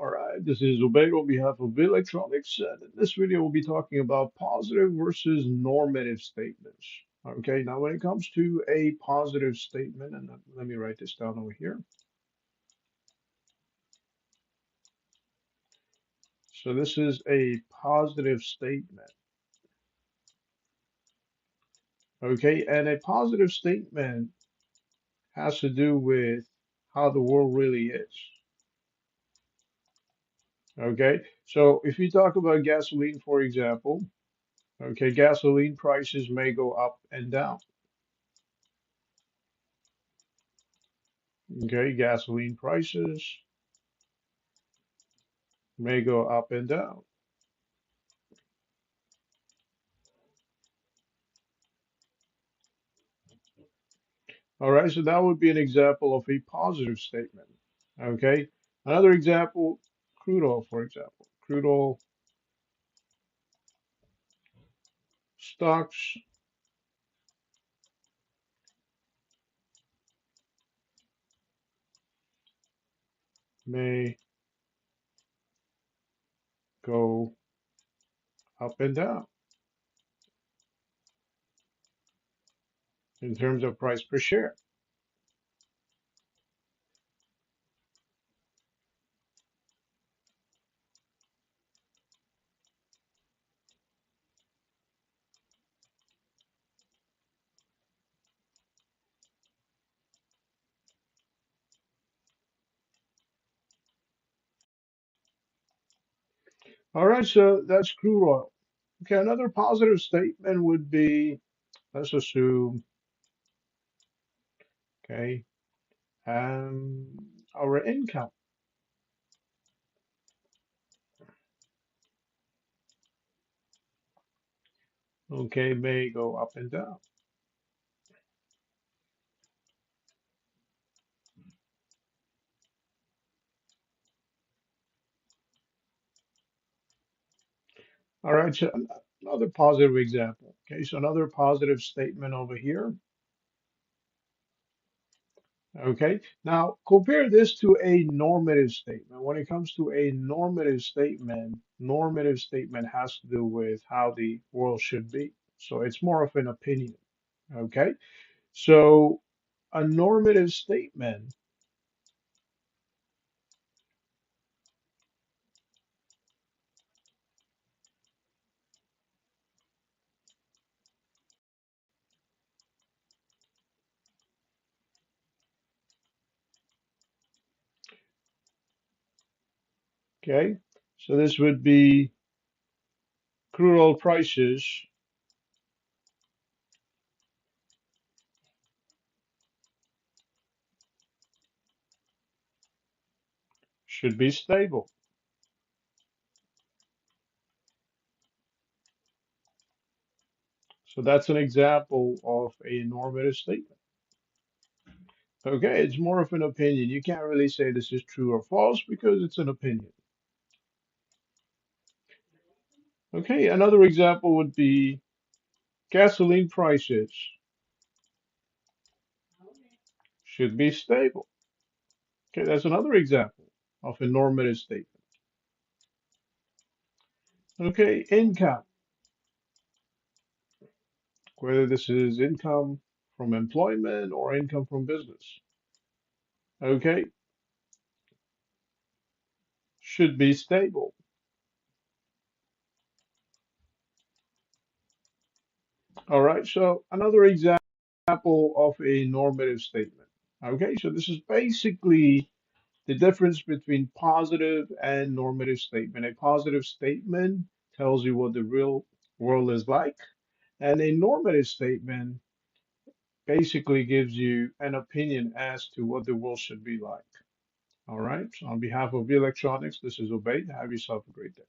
All right, this is Obey on behalf of Electronics, and in this video we'll be talking about positive versus normative statements. Okay, now when it comes to a positive statement, and let me write this down over here. So this is a positive statement. Okay, and a positive statement has to do with how the world really is. Okay, so if you talk about gasoline, for example, okay, gasoline prices may go up and down. Okay, gasoline prices may go up and down. All right, so that would be an example of a positive statement. Okay, another example, crude oil, for example. Crude oil stocks may go up and down in terms of price per share. All right, so that's crude oil. Okay, another positive statement would be, let's assume, okay, um, our income, okay, may go up and down. All right, so another positive example. Okay, so another positive statement over here. Okay, now compare this to a normative statement. When it comes to a normative statement has to do with how the world should be. So it's more of an opinion. Okay, so a normative statement, okay, so this would be crude oil prices should be stable. So that's an example of a normative statement. Okay, it's more of an opinion. You can't really say this is true or false because it's an opinion. Okay, another example would be gasoline prices should be stable. Okay, that's another example of a normative statement. Okay, income, whether this is income from employment or income from business. Okay, should be stable. All right, so another example of a normative statement. Okay, so this is basically the difference between positive and normative statement. A positive statement tells you what the real world is like, and a normative statement basically gives you an opinion as to what the world should be like. All right. So on behalf of Electronics, this is Obey. Have yourself a great day.